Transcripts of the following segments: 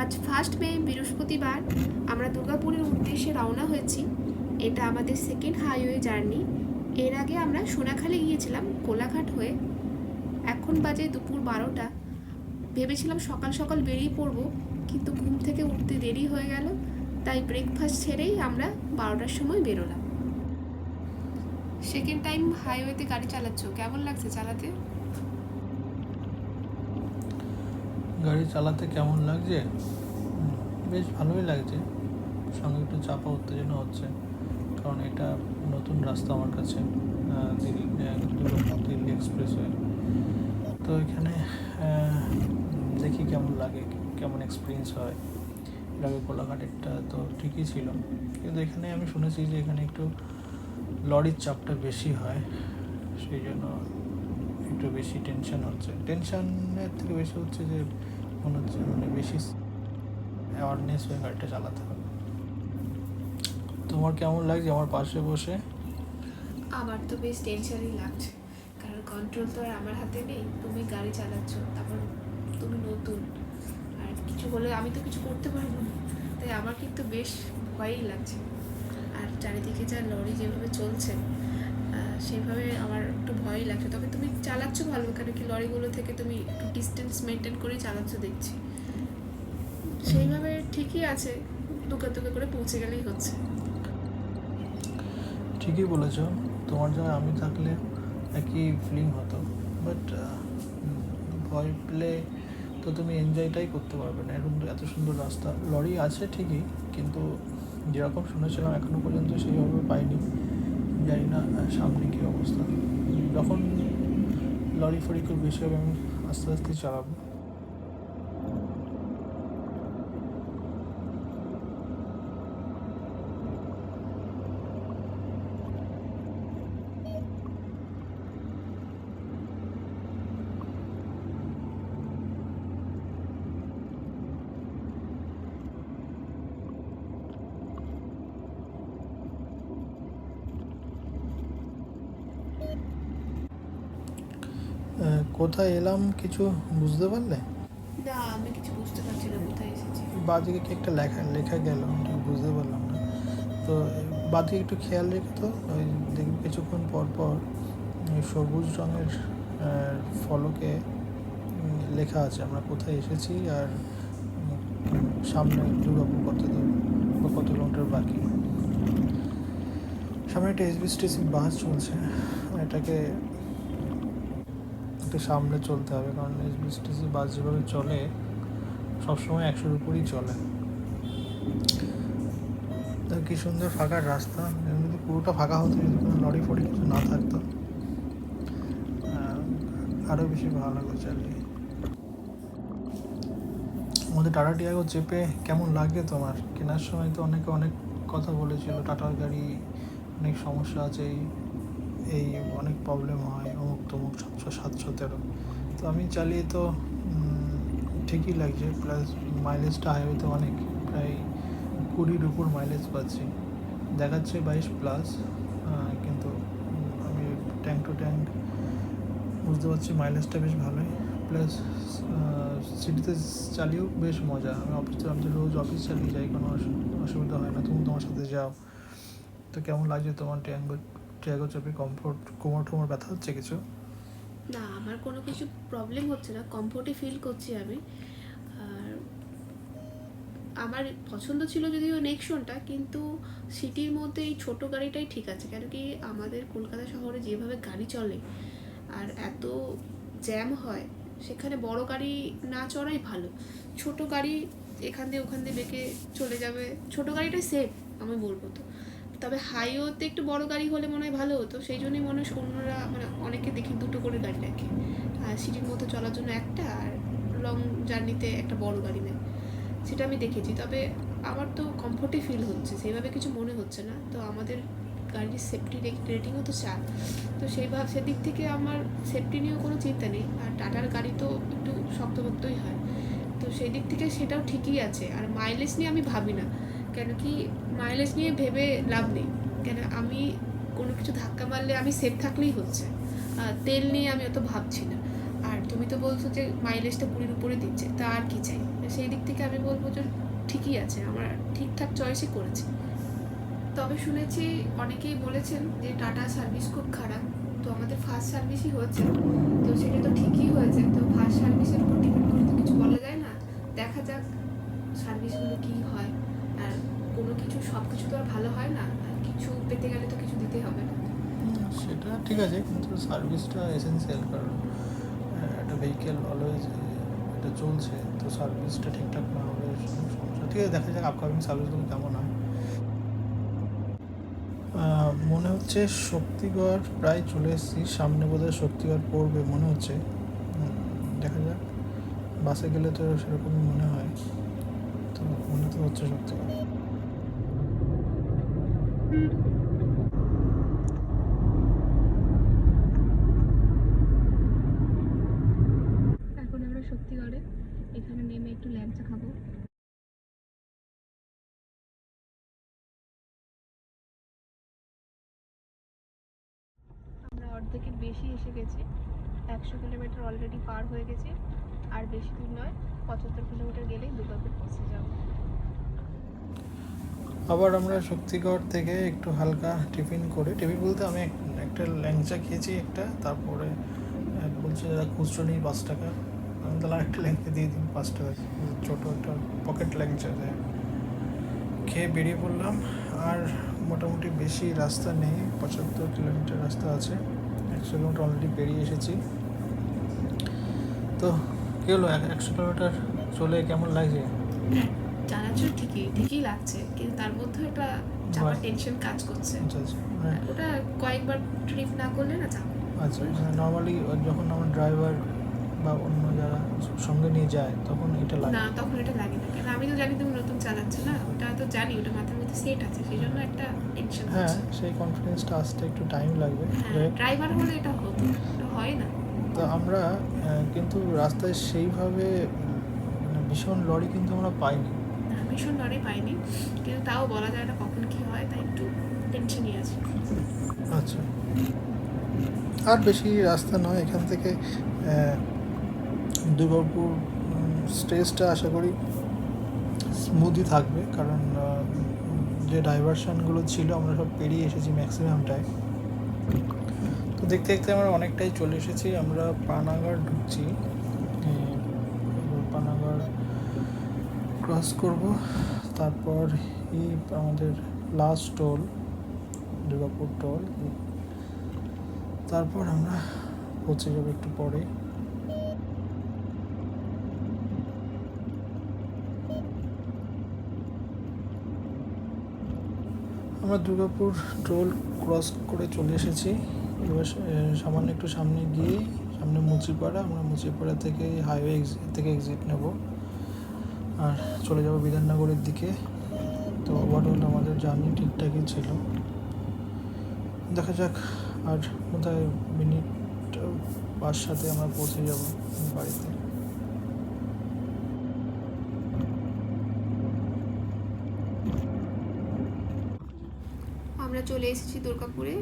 আজ 1 মে বৃহস্পতিবার আমরা দুর্গাপুরের উদ্দেশ্যে রওনা হয়েছি। এটা আমাদের সেকেন্ড হাইওয়ে জার্নি। এর আগে আমরা সোনাখালি গিয়েছিলাম কোলাঘাট হয়ে। এখন বাজে দুপুর 12টা। ভেবেছিলাম সকাল সকাল বেরিয়ে পড়বো, কিন্তু ঘুম থেকে উঠতে দেরি হয়ে গেল, তাই ব্রেকফাস্ট ছেড়েই আমরা 12টার সময় বেরোলাম। সেকেন্ড টাইম হাইওয়েতে গাড়ি চালাচ্ছ, কেমন লাগছে চালাতে? গাড়ি চালাতে কেমন লাগছে? বেশ ভালোই লাগছে, সঙ্গে একটু চাপা উত্তেজনা হচ্ছে, কারণ এটা নতুন রাস্তা আমার কাছে, দিল্লি এক্সপ্রেসওয়ে। তো এখানে দেখি কেমন লাগে, কেমন এক্সপিরিয়েন্স হয়। এর আগে কোলাঘাটেরটা তো ঠিকই ছিল, কিন্তু এখানে আমি শুনেছি যে এখানে একটু লরির চাপটা বেশি হয়, সেই জন্য একটু বেশি টেনশন হচ্ছে। টেনশনের থেকে বেশি হচ্ছে যে মনে হচ্ছে বেশি অ্যাওয়ারনেস হয়ে গাড়িটা চালাতে হবে। তোমার কেমন লাগছে আমার পাশে বসে? আমার তো বেশ টেনশনই লাগছে, কারণ কন্ট্রোল তো আর আমার হাতে নেই। তুমি গাড়ি চালাচ্ছ, তারপর তুমি নতুন, আর কিছু হলে আমি তো কিছু করতে পারবো না, তাই আমার কিন্তু বেশ ভয়ই লাগছে। আর চারিদিকে যা লরি যেভাবে চলছে, সেভাবে আমার একটু ভয়ই লাগছে। তবে তুমি চালাচ্ছ ভালো, কেন কি লরিগুলো থেকে তুমি একটু ডিস্টেন্স মেনটেন করেই চালাচ্ছ দেখছি। সেইভাবে ঠিকই আছে, দুকে দুকে করে পৌঁছে গেলেই হচ্ছে। ঠিকই বলেছ, তোমার জায়গায় আমি থাকলে একই ফিলিং হতো, বাট ভয় পেলে তো তুমি এনজয়টাই করতে পারবে না। এরকম এত সুন্দর রাস্তা, লরি আছে ঠিকই, কিন্তু যেরকম শুনেছিলাম এখনও পর্যন্ত সেইভাবে পাইনি। জানি না সামনে কী অবস্থা। যখন লরি ফরি খুব বেশি হবে আমি আস্তে আস্তে চালাবো। কোথায় এলাম কিছু বুঝতে পারলে? না, আমি কিছু বুঝতে পারছি না কোথায় এসেছি। বাঁদিকে কি একটা লেখা লেখা গেল, ঠিক বুঝতে পারলাম না। তো বাঁদিকে একটু খেয়াল রেখে, তো ওই দেখবি কিছুক্ষণ পর পর সবুজ রঙের ফলকে লেখা আছে আমরা কোথায় এসেছি, আর সামনে দুর্গাপুর কত দূর বা কত কিলোমিটার বাকি। সামনে একটা এসবিএসটিসি বাস চলছে, এটাকে একটু সামনে চলতে হবে, কারণ এসবিএসটিসি বাস যেভাবে চলে সবসময় 100-এর উপরই চলে। কি সুন্দর ফাঁকা রাস্তা, যদি পুরোটা ফাঁকা হতো, যদি কোনো লরি ফরি কিছু না থাকতো, আরও বেশি ভালো লাগতো চালিয়ে। আমাদের টাটা টিয়াগো চেপে কেমন লাগে তোমার? কেনার সময় তো অনেকে অনেক কথা বলেছিল, টাটার গাড়ি অনেক সমস্যা আছে, এই অনেক প্রবলেম হয়, অমুক তমুক 700-713। তো আমি চালিয়ে তো ঠিকই লাগছে, প্লাস মাইলেজটা হাইওয়েতে অনেক, প্রায় 20-র উপর মাইলেজ পাচ্ছি, দেখাচ্ছে 22+, কিন্তু আমি ট্যাঙ্ক টু ট্যাঙ্ক বুঝতে পারছি মাইলেজটা বেশ ভালোই। প্লাস সিটিতে চালিয়েও বেশ মজা। আমি তো রোজ অফিস চালিয়ে যাই, কোনো অসুবিধা হয় না। তুমি তোমার সাথে যাও, তো কেমন লাগছে তোমার ট্যাগো চেপে? কমফোর্ট, কোমর টোমর ব্যথা হচ্ছে কিছু? না, আমার কোনো কিছু প্রবলেম হচ্ছে না, কমফোর্টই ফিল করছি আমি। আর আমার পছন্দ ছিল যদিও নেক্সনটা, কিন্তু সিটির মধ্যে এই ছোটো গাড়িটাই ঠিক আছে। কেন কি আমাদের কলকাতা শহরে যেভাবে গাড়ি চলে আর এত জ্যাম হয়, সেখানে বড় গাড়ি না চড়াই ভালো। ছোট গাড়ি এখান দিয়ে ওখান দিয়ে বেঁকে চলে যাবে, ছোট গাড়িটাই সেফ আমি বলবো। তো তবে হাইওয়েতে একটু বড় গাড়ি হলে মনে হয় ভালো হতো, সেই জন্যই মনে হয় অন্যরা, মানে অনেকে দেখি দুটো করে গাড়ি রাখে, আর সিটির মতো চলার জন্য একটা, আর লং জার্নিতে একটা বড় গাড়ি নেয়, সেটা আমি দেখেছি। তবে আমার তো কমফোর্টই ফিল হচ্ছে, সেইভাবে কিছু মনে হচ্ছে না। তো আমাদের গাড়ির সেফটি রেটিংও তো 4, তো সেদিক থেকে আমার সেফটি নিয়েও কোনো চিন্তা নেই। আর টাটার গাড়ি তো একটু শক্তভক্তই হয়, তো সেই দিক থেকে সেটাও ঠিকই আছে। আর মাইলেজ নিয়ে আমি ভাবি না, কেন কি মাইলেজ নিয়ে ভেবে লাভ নেই। কেন আমি কোনো কিছু ধাক্কা মারলে আমি সেফ থাকলেই হচ্ছে, তেল নিয়ে আমি অত ভাবছি না। আর তুমি তো বলছো যে মাইলেজটা 20-র উপরে দিচ্ছে, তা আর কি চাই? সেই দিক থেকে আমি বলবো যে ঠিকই আছে, আমরা ঠিকঠাক চয়েসই করেছি। তবে শুনেছি অনেকেই বলেছেন যে টাটা সার্ভিস খুব খারাপ। তো আমাদের ফার্স্ট সার্ভিসই হয়েছে, তো সেটা তো ঠিকই হয়েছে। তো ফার্স্ট সার্ভিসের উপর ডিপেন্ড করে তো কিছু বলা যায় না, দেখা যাক সার্ভিসগুলো কী হয়। আর কোনো কিছু সব কিছু তো আর ভালো হয় না, আর কিছু পেতে গেলে তো কিছু দিতে হবে না। সেটা ঠিক আছে, কিন্তু সার্ভিসটা এসেন্সিয়াল, কারণ একটা ভেহিকেল অলওয়েজ এটা চলছে, তো সার্ভিসটা ঠিকঠাক না হলে সমস্যা। ঠিক আছে, দেখা যাক আপকামিং সার্ভিসগুলো কেমন হয়। মনে হচ্ছে শক্তিগড় প্রায় চলে এসেছি, সামনে বোধহয় শক্তিগড় পড়বে মনে হচ্ছে। দেখা যাক, বাসে গেলে তো সেরকমই মনে হয়, তো মনে তো হচ্ছে শক্তিগড়। এখন আমরা শক্তিগড়ে, এখানে নেমে একটু ল্যাংচা খাবো। আমরা অর্ধেকের বেশি এসে গেছি, 100 কিলোমিটার অলরেডি পার হয়ে গেছি। আর বেশি দূর নয়, 75 কিলোমিটার গেলেই দুর্গাপুর পৌঁছে যাব। আবার আমরা শক্তিগড় থেকে একটু হালকা টিফিন করে, টিফিন বলতে আমি একটা ল্যাংচা খেয়েছি একটা, তারপরে বলছে যারা খুচরো নিই 5 টাকা, আমি তাহলে আরেকটা ল্যাংচা দিয়ে দিন 5 টাকা, ছোটো একটা পকেট ল্যাংচা দেয়। খেয়ে বেরিয়ে পড়লাম। আর মোটামুটি বেশি রাস্তা নেই, 75 কিলোমিটার রাস্তা আছে, 100 কিলোমিটার অলরেডি পেরিয়ে এসেছি। তো কী হলো, 100 কিলোমিটার চলে কেমন লাগছে? চালাচ্ছ ঠিকই লাগছে, কিন্তু তার মধ্যে একটা চাপা টেনশন কাজ করছে। আচ্ছা আচ্ছা, ওটা কয়েকবার ট্রিপ না করলে না চাপ। আচ্ছা, নর্মালি যখন আমার ড্রাইভার বা অন্য যারা সঙ্গে নিয়ে যায় তখন এটা লাগে না, তখন এটা লাগে না, কেন আমি তো জানি তুমি নতুন চালাচ্ছ না, ওটা তো জানি, ওটা মাথার মধ্যে সেট আছে, সেই জন্য একটা টেনশন হ্যাঁ, হচ্ছে। সেই কনফিডেন্সটা আসতে একটু টাইম লাগবে। হ্যাঁ, ড্রাইভার হলে এটা হতো, এটা হয় না। তো আমরা কিন্তু রাস্তায় সেইভাবে মানে ভীষণ লরি কিন্তু আমরা পাইনি। ভীষণ লড়াই পাইনি, কিন্তু তাও বলা যায় না কখন কি হয়, তাই একটু টেনশনই আছে। আচ্ছা, আর বেশি রাস্তা নয় এখান থেকে দুর্গাপুর স্টেজটা আশা করি স্মুথই থাকবে, কারণ যে ডাইভারশনগুলো ছিল আমরা সব পেরিয়ে এসেছি ম্যাক্সিমামটাই। তো দেখতে দেখতে আমরা অনেকটাই চলে এসেছি, আমরা পানাগড় ঢুকছি, পানাগড় ক্রস করব, তারপর এই আমাদের লাস্ট টোল দুর্গাপুর টোল, তারপর আমরা পৌঁছে যাবো একটু পরে। আমরা দুর্গাপুর টোল ক্রস করে চলে এসেছি। এবার সামান্য একটু সামনে গিয়েই সামনে মুচিপাড়া, আমরা মুচিপাড়া থেকে হাইওয়ে থেকে এক্সিট নেব আর চলে যাব বিধাননগরের দিকে। তো ওভারঅল আমাদের জার্নি ঠিকঠাকই ছিল, দেখা যাক আর কোথায় মিনিট 5-7 আমরা পৌঁছে যাব বাড়িতে। আমরা চলে এসেছি দুর্গাপুরে,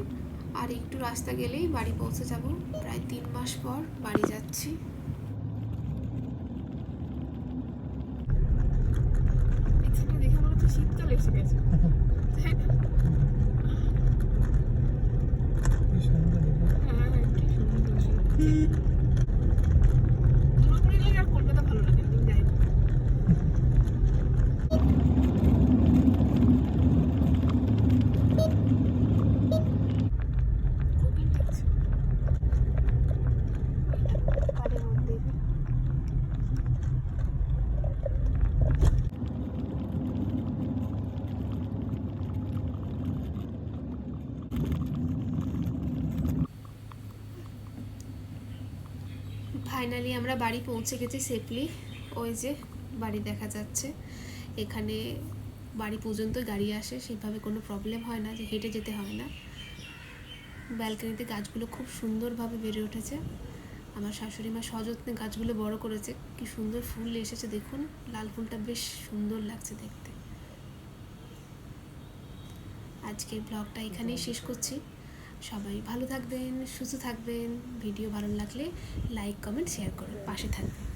আর একটু রাস্তা গেলেই বাড়ি পৌঁছে যাব। প্রায় 3 মাস পর বাড়ি যাচ্ছি। দেখে মনে হচ্ছে শীতকাল এসে গেছে, তাই না? হ্যাঁ, কি সুন্দর সত্যি। দুর্গাপুরে গেলে আর কলকাতা ভালো লাগে, আমি যাই না। খুবই লাগছে কালের মধ্যে। ফাইনালি আমরা বাড়ি পৌঁছে গেছি সেফলি। ওই যে বাড়ি দেখা যাচ্ছে, এখানে বাড়ি পর্যন্ত গাড়ি আসে, সেভাবে কোনো প্রবলেম হয় না, যে হেঁটে যেতে হয় না। ব্যালকনিতে গাছগুলো খুব সুন্দরভাবে বেড়ে উঠেছে, আমার শাশুড়ি মা সযত্নে গাছগুলো বড় করেছে। কি সুন্দর ফুল এসেছে দেখুন, লাল ফুলটা বেশ সুন্দর লাগছে দেখতে। আজকের ব্লগটা এখানেই শেষ করছি। সবাই ভালো থাকবেন, সুস্থ থাকবেন। ভিডিও ভালো লাগলে লাইক, কমেন্ট, শেয়ার করুন, পাশে থাকবেন।